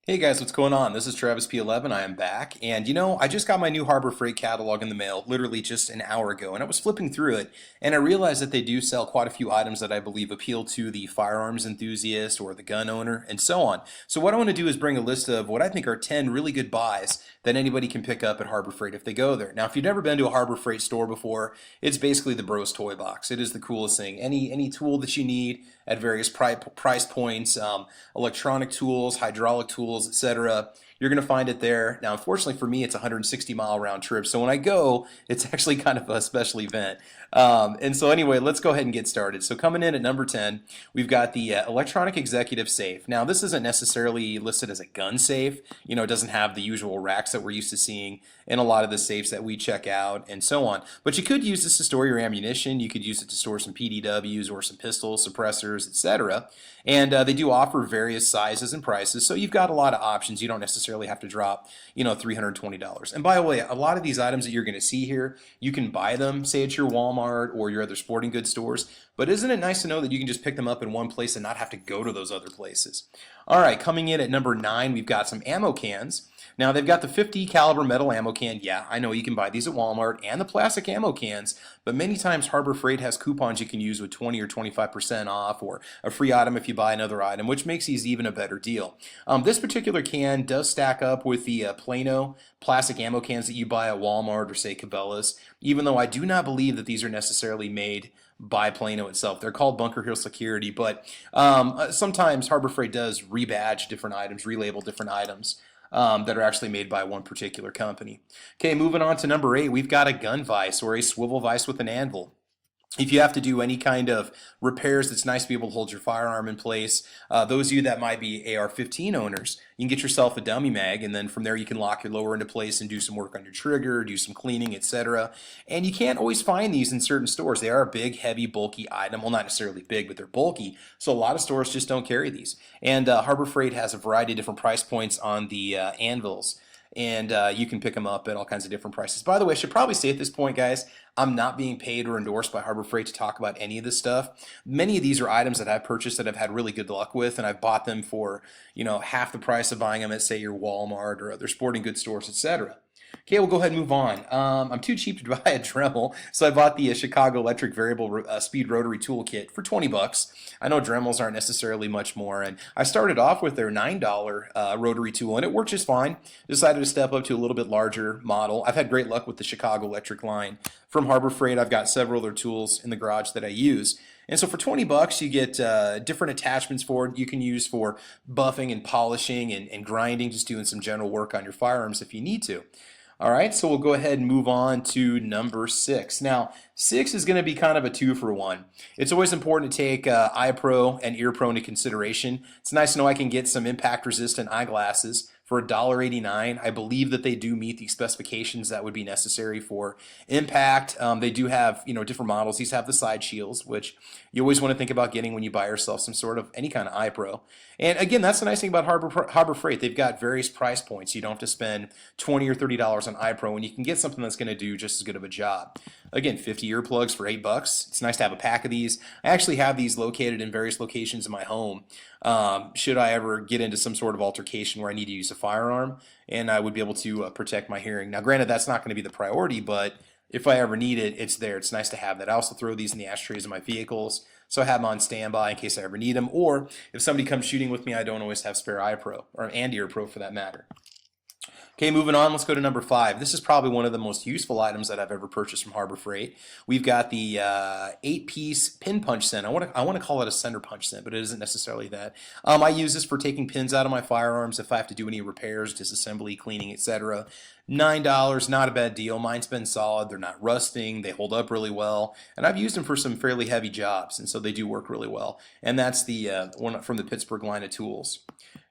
Hey guys, what's going on? This is Travis P11. I am back, and I just got my new Harbor Freight catalog in the mail literally just an hour ago, and I was flipping through it, and I realized that they do sell quite a few items that I believe appeal to the firearms enthusiast or the gun owner, and so on. So what I want to do is bring a list of what I think are 10 really good buys that anybody can pick up at Harbor Freight if they go there. Now, if you've never been to a Harbor Freight store before, it's basically the bros toy box. It is the coolest thing. Any tool that you need at various price points, electronic tools, hydraulic tools, etc. You're going to find it there. Now, unfortunately for me, it's a 160-mile round trip. So when I go, it's actually kind of a special event. And so anyway, let's go ahead and get started. So coming in at number 10, we've got the electronic executive safe. Now, this isn't necessarily listed as a gun safe. It doesn't have the usual racks that we're used to seeing in a lot of the safes that we check out and so on. But you could use this to store your ammunition. You could use it to store some PDWs or some pistols, suppressors, etc. And they do offer various sizes and prices. So you've got a lot of options. You don't necessarily have to drop, $320. And by the way, a lot of these items that you're going to see here, you can buy them, say at your Walmart or your other sporting goods stores. But isn't it nice to know that you can just pick them up in one place and not have to go to those other places? All right, coming in at number 9, we've got some ammo cans. Now they've got the 50 caliber metal ammo can. Yeah, I know you can buy these at Walmart, and the plastic ammo cans, but many times Harbor Freight has coupons you can use with 20 or 25% off, or a free item if you buy another item, which makes these even a better deal. This particular can does stack up with the Plano plastic ammo cans that you buy at Walmart or say Cabela's, even though I do not believe that these are necessarily made by Plano itself. They're called Bunker Hill Security, but sometimes Harbor Freight does rebadge different items, relabel different items that are actually made by one particular company. Okay, moving on to number 8, we've got a gun vise or a swivel vise with an anvil. If you have to do any kind of repairs, it's nice to be able to hold your firearm in place. Those of you that might be AR-15 owners, you can get yourself a dummy mag, and then from there you can lock your lower into place and do some work on your trigger, do some cleaning, etc. And you can't always find these in certain stores. They are a big, heavy, bulky item. Well, not necessarily big, but they're bulky. So a lot of stores just don't carry these. And Harbor Freight has a variety of different price points on the anvils. And you can pick them up at all kinds of different prices. By the way, I should probably say at this point, guys, I'm not being paid or endorsed by Harbor Freight to talk about any of this stuff. Many of these are items that I've purchased that I've had really good luck with, and I've bought them for, half the price of buying them at, say, your Walmart or other sporting goods stores, etc. Okay, we'll go ahead and move on. I'm too cheap to buy a Dremel, so I bought the Chicago Electric Variable Speed Rotary Toolkit for 20 bucks. I know Dremels aren't necessarily much more, and I started off with their $9 rotary tool, and it worked just fine. Decided to step up to a little bit larger model. I've had great luck with the Chicago Electric line. From Harbor Freight, I've got several other tools in the garage that I use. And so for 20 bucks, you get different attachments for it. You can use for buffing and polishing and grinding, just doing some general work on your firearms if you need to. All right, so we'll go ahead and move on to number 6. Now, 6 is going to be kind of a 2-for-1. It's always important to take eye pro and ear pro into consideration. It's nice to know I can get some impact-resistant eyeglasses for $1.89. I believe that they do meet the specifications that would be necessary for impact. They do have, different models. These have the side shields, which you always want to think about getting when you buy yourself some sort of any kind of eye pro. And again, that's the nice thing about Harbor Freight. They've got various price points. You don't have to spend $20 or $30 on eye pro, and you can get something that's going to do just as good of a job. Again, 50 earplugs for $8. It's nice to have a pack of these. I actually have these located in various locations in my home. Should I ever get into some sort of altercation where I need to use a firearm, and I would be able to protect my hearing. Now, granted, that's not going to be the priority, but if I ever need it, it's there. It's nice to have that. I also throw these in the ashtrays of my vehicles, so I have them on standby in case I ever need them. Or if somebody comes shooting with me, I don't always have spare eye pro, or and ear pro for that matter. Okay, moving on, let's go to number 5. This is probably one of the most useful items that I've ever purchased from Harbor Freight. We've got the 8-piece pin punch set. I want to call it a center punch set, but it isn't necessarily that. I use this for taking pins out of my firearms if I have to do any repairs, disassembly, cleaning, etc. $9, not a bad deal. Mine's been solid. They're not rusting. They hold up really well. And I've used them for some fairly heavy jobs, and so they do work really well. And that's the one from the Pittsburgh line of tools.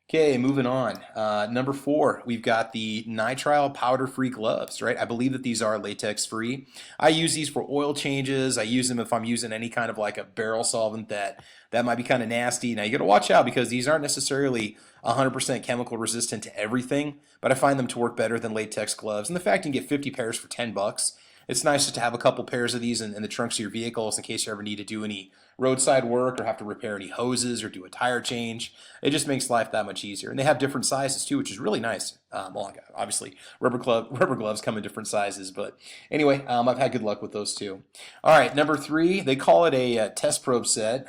Okay, moving on. Number 4, we've got the nitrile powder-free gloves, right? I believe that these are latex-free. I use these for oil changes. I use them if I'm using any kind of like a barrel solvent that might be kind of nasty. Now, you got to watch out because these aren't necessarily 100% chemical resistant to everything, but I find them to work better than latex gloves. And the fact you can get 50 pairs for 10 bucks, It's nice just to have a couple pairs of these in the trunks of your vehicles in case you ever need to do any roadside work or have to repair any hoses or do a tire change. It just makes life that much easier. And they have different sizes too, which is really nice. Well, obviously rubber gloves come in different sizes, but anyway, I've had good luck with those too. All right, number 3, they call it a test probe set.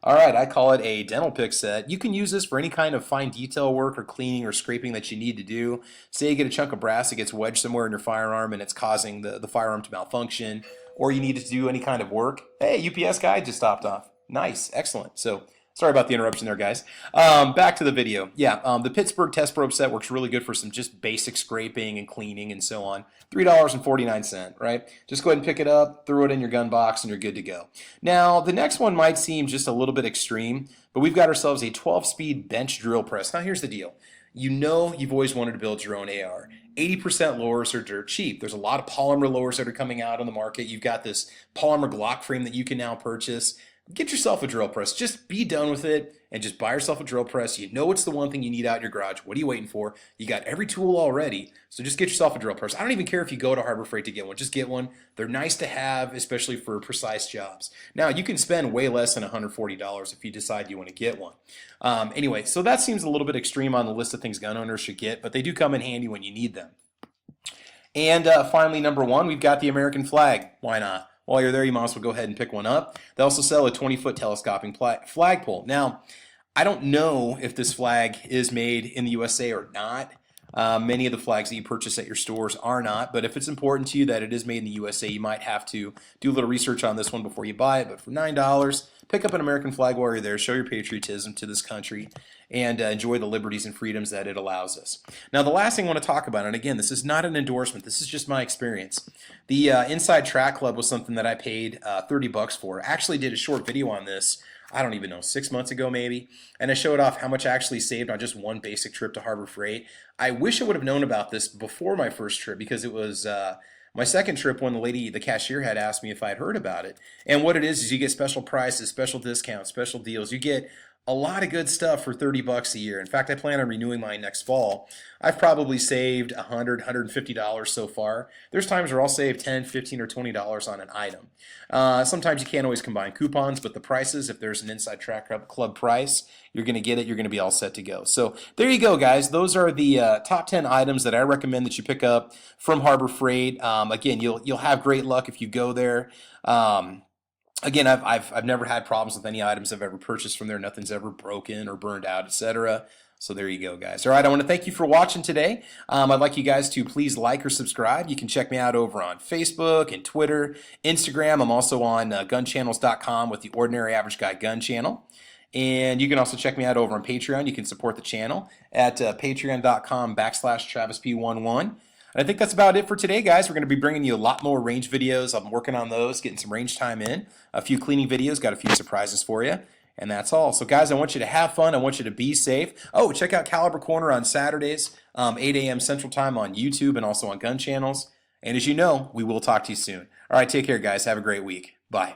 All right, I call it a dental pick set. You can use this for any kind of fine detail work or cleaning or scraping that you need to do. Say you get a chunk of brass that gets wedged somewhere in your firearm and it's causing the firearm to malfunction, or you need to do any kind of work. Hey, UPS guy just stopped off. Nice, excellent. So sorry about the interruption there, guys. Back to the video. Yeah, the Pittsburgh test probe set works really good for some just basic scraping and cleaning and so on. $3.49, right? Just go ahead and pick it up, throw it in your gun box, and you're good to go. Now, the next one might seem just a little bit extreme, but we've got ourselves a 12-speed bench drill press. Now, here's the deal. You know you've always wanted to build your own AR. 80% lowers are dirt cheap. There's a lot of polymer lowers that are coming out on the market. You've got this polymer Glock frame that you can now purchase. Get yourself a drill press. Just be done with it and just buy yourself a drill press. You know it's the one thing you need out in your garage. What are you waiting for? You got every tool already, so just get yourself a drill press. I don't even care if you go to Harbor Freight to get one. Just get one. They're nice to have, especially for precise jobs. Now, you can spend way less than $140 if you decide you want to get one. Anyway, so that seems a little bit extreme on the list of things gun owners should get, but they do come in handy when you need them. And finally, number 1, we've got the American flag. Why not? While you're there, you might as well go ahead and pick one up. They also sell a 20-foot telescoping flagpole. Now, I don't know if this flag is made in the USA or not. Many of the flags that you purchase at your stores are not, but if it's important to you that it is made in the USA, you might have to do a little research on this one before you buy it. But for $9, pick up an American flag while you're there, show your patriotism to this country, and enjoy the liberties and freedoms that it allows us. Now, the last thing I want to talk about, and again, this is not an endorsement, this is just my experience. The Inside Track Club was something that I paid $30 for. I actually did a short video on this, I don't even know, 6 months ago maybe, and I showed off how much I actually saved on just one basic trip to Harbor Freight. I wish I would have known about this before my first trip, because it was my second trip when the cashier had asked me if I'd heard about it. And what it is you get special prices, special discounts, special deals. You get a lot of good stuff for $30 a year. In fact, I plan on renewing mine next fall. I've probably saved $100, $150 so far. There's times where I'll save $10, $15, or $20 on an item. Sometimes you can't always combine coupons, but the prices, if there's an Inside Track Club price, you're going to get it. You're going to be all set to go. So there you go, guys. Those are the top 10 items that I recommend that you pick up from Harbor Freight. Again, you'll have great luck if you go there. Again, I've never had problems with any items I've ever purchased from there. Nothing's ever broken or burned out, etc. So there you go, guys. All right, I want to thank you for watching today. I'd like you guys to please like or subscribe. You can check me out over on Facebook and Twitter, Instagram. I'm also on gunchannels.com with the Ordinary Average Guy Gun Channel. And you can also check me out over on Patreon. You can support the channel at patreon.com/TravisP11. And I think that's about it for today, guys. We're going to be bringing you a lot more range videos. I'm working on those, getting some range time in. A few cleaning videos, got a few surprises for you. And that's all. So, guys, I want you to have fun. I want you to be safe. Oh, check out Caliber Corner on Saturdays, 8 a.m. Central Time on YouTube and also on Gun Channels. And as you know, we will talk to you soon. All right, take care, guys. Have a great week. Bye.